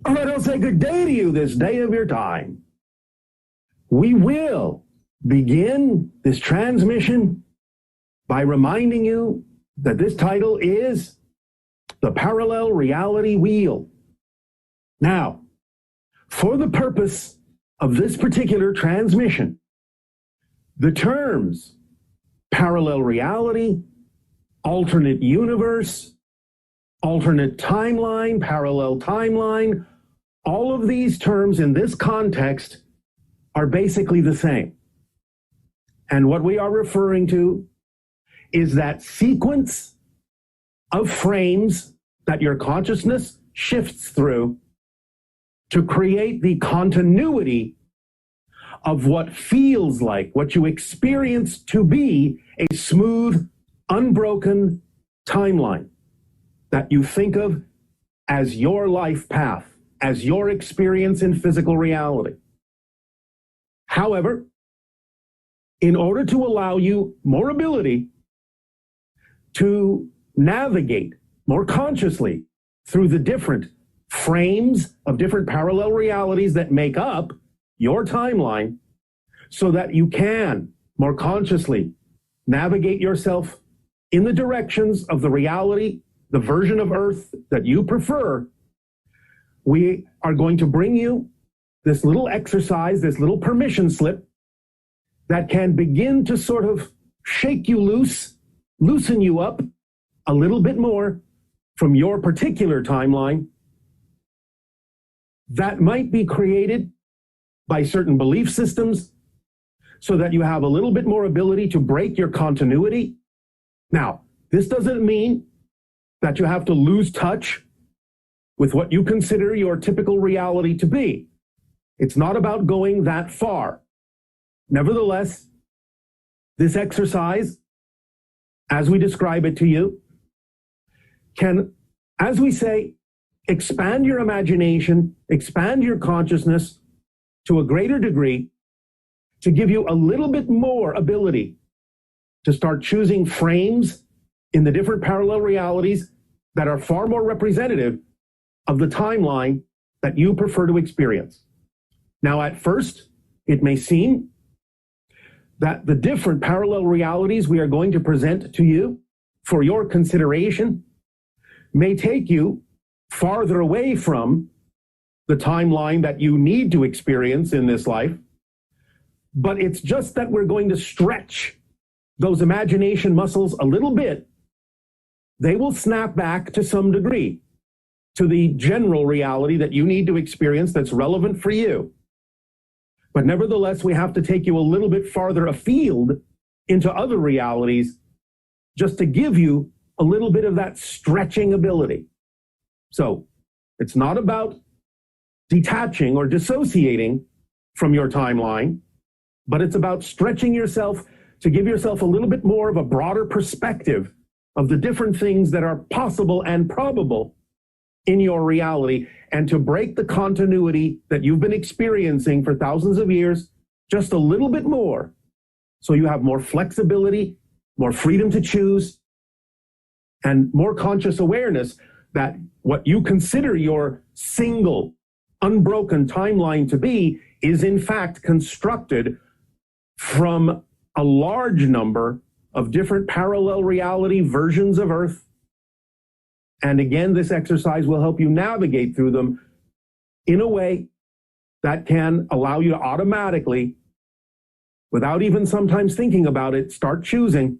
All right, I'll say good day to you this day of your time. We will begin this transmission by reminding you that this title is The Parallel Reality Wheel. Now, for the purpose of this particular transmission, the terms parallel reality, alternate universe, alternate timeline, parallel timeline, all of these terms in this context are basically the same. And what we are referring to is that sequence of frames that your consciousness shifts through to create the continuity of what feels like, what you experience to be a smooth, unbroken timeline that you think of as your life path, as your experience in physical reality. However, in order to allow you more ability to navigate more consciously through the different frames of different parallel realities that make up your timeline, so that you can more consciously navigate yourself in the directions of the reality, the version of Earth that you prefer, we are going to bring you this little exercise, this little permission slip that can begin to sort of shake you loose, loosen you up a little bit more from your particular timeline that might be created by certain belief systems so that you have a little bit more ability to break your continuity. Now, this doesn't mean that you have to lose touch with what you consider your typical reality to be. It's not about going that far. Nevertheless, this exercise, as we describe it to you, can, as we say, expand your imagination, expand your consciousness to a greater degree to give you a little bit more ability to start choosing frames in the different parallel realities that are far more representative of the timeline that you prefer to experience. Now, at first, it may seem that the different parallel realities we are going to present to you for your consideration may take you farther away from the timeline that you need to experience in this life. But it's just that we're going to stretch those imagination muscles a little bit. They will snap back to some degree to the general reality that you need to experience that's relevant for you. But nevertheless, we have to take you a little bit farther afield into other realities just to give you a little bit of that stretching ability. So it's not about detaching or dissociating from your timeline, but it's about stretching yourself to give yourself a little bit more of a broader perspective of the different things that are possible and probable in your reality, and to break the continuity that you've been experiencing for thousands of years just a little bit more, so you have more flexibility, more freedom to choose, and more conscious awareness that what you consider your single, unbroken timeline to be is in fact constructed from a large number of different parallel reality versions of Earth. And again, this exercise will help you navigate through them in a way that can allow you to automatically, without even sometimes thinking about it, start choosing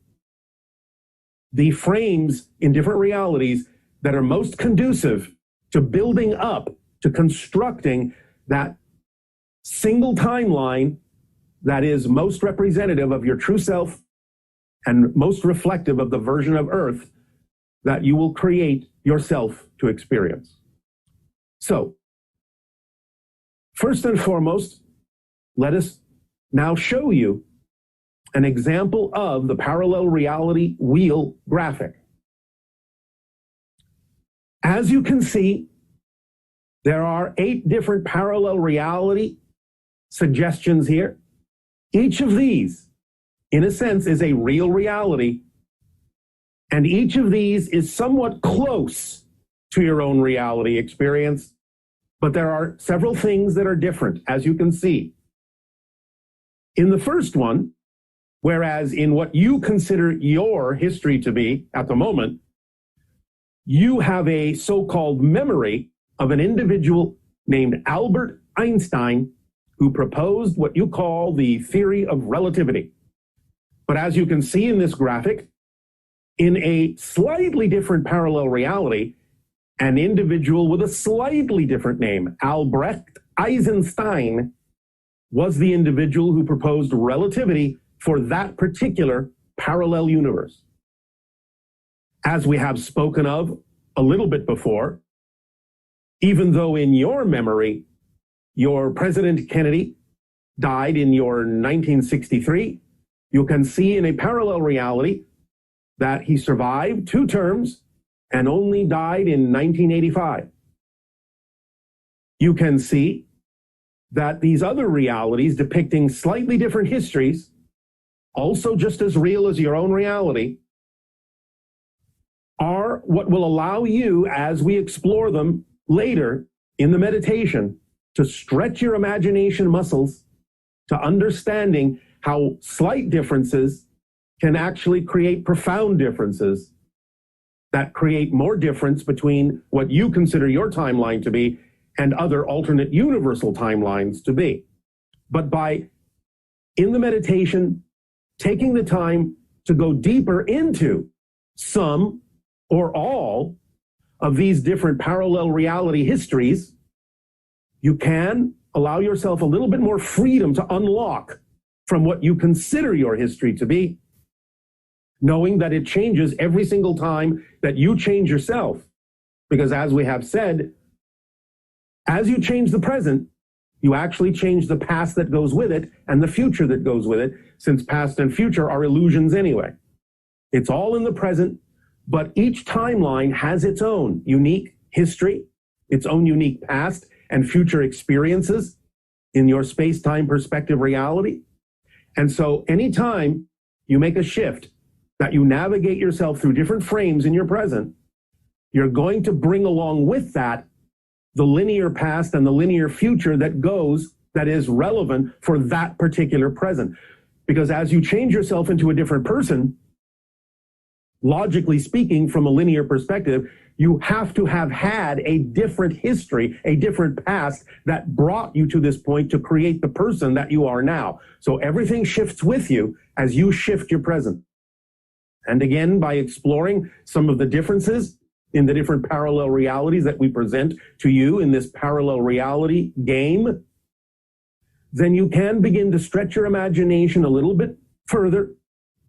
the frames in different realities that are most conducive to building up, to constructing that single timeline that is most representative of your true self and most reflective of the version of Earth that you will create yourself to experience. So, first and foremost, let us now show you an example of the parallel reality wheel graphic. As you can see, there are 8 different parallel reality suggestions here. Each of these, in a sense, is a real reality, and each of these is somewhat close to your own reality experience, But there are several things that are different, as you can see. In the first one, whereas in what you consider your history to be at the moment, you have a so-called memory of an individual named Albert Einstein who proposed what you call the theory of relativity. But as you can see in this graphic, in a slightly different parallel reality, an individual with a slightly different name, Albrecht Eisenstein, was the individual who proposed relativity for that particular parallel universe. As we have spoken of a little bit before, even though in your memory, your President Kennedy died in your 1963, you can see in a parallel reality that he survived 2 terms and only died in 1985. You can see that these other realities depicting slightly different histories, also just as real as your own reality, are what will allow you, as we explore them later in the meditation, to stretch your imagination muscles to understanding how slight differences can actually create profound differences that create more difference between what you consider your timeline to be and other alternate universal timelines to be. But by, in the meditation, taking the time to go deeper into some or all of these different parallel reality histories, you can allow yourself a little bit more freedom to unlock from what you consider your history to be, knowing that it changes every single time that you change yourself. Because as we have said, as you change the present, you actually change the past that goes with it and the future that goes with it, since past and future are illusions anyway. It's all in the present, but each timeline has its own unique history, its own unique past and future experiences in your space-time perspective reality. And so anytime you make a shift, that you navigate yourself through different frames in your present, you're going to bring along with that the linear past and the linear future that is relevant for that particular present. Because as you change yourself into a different person, logically speaking, from a linear perspective, you have to have had a different history, a different past that brought you to this point to create the person that you are now. So everything shifts with you as you shift your present. And again, by exploring some of the differences in the different parallel realities that we present to you in this parallel reality game, then you can begin to stretch your imagination a little bit further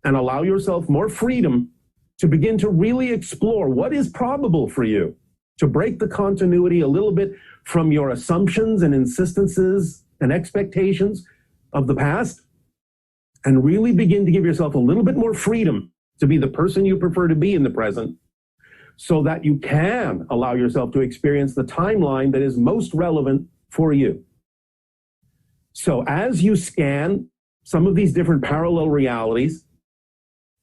and allow yourself more freedom to begin to really explore what is probable for you, to break the continuity a little bit from your assumptions and insistences and expectations of the past, and really begin to give yourself a little bit more freedom to be the person you prefer to be in the present, so that you can allow yourself to experience the timeline that is most relevant for you. So as you scan some of these different parallel realities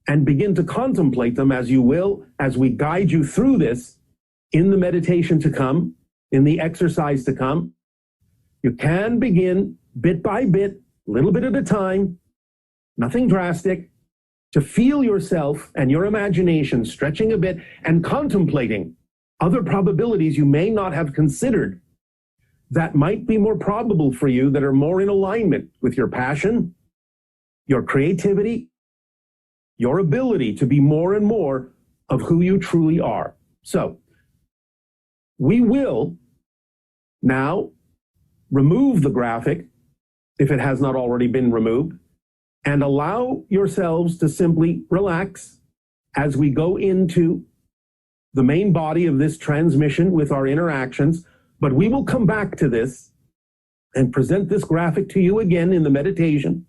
and begin to contemplate them, as you will, as we guide you through this in the meditation to come, in the exercise to come, you can begin bit by bit, a little bit at a time, nothing drastic, to feel yourself and your imagination stretching a bit and contemplating other probabilities you may not have considered that might be more probable for you, that are more in alignment with your passion, your creativity, your ability to be more and more of who you truly are. So we will now remove the graphic, if it has not already been removed, and allow yourselves to simply relax as we go into the main body of this transmission with our interactions. But we will come back to this and present this graphic to you again in the meditation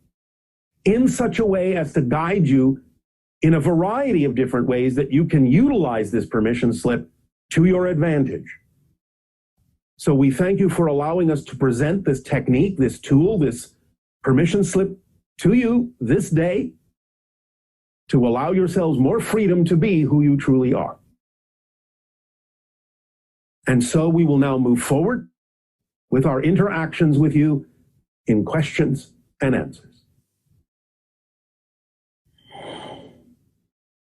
in such a way as to guide you in a variety of different ways that you can utilize this permission slip to your advantage. So we thank you for allowing us to present this technique, this tool, this permission slip to you this day, to allow yourselves more freedom to be who you truly are. And so we will now move forward with our interactions with you in questions and answers.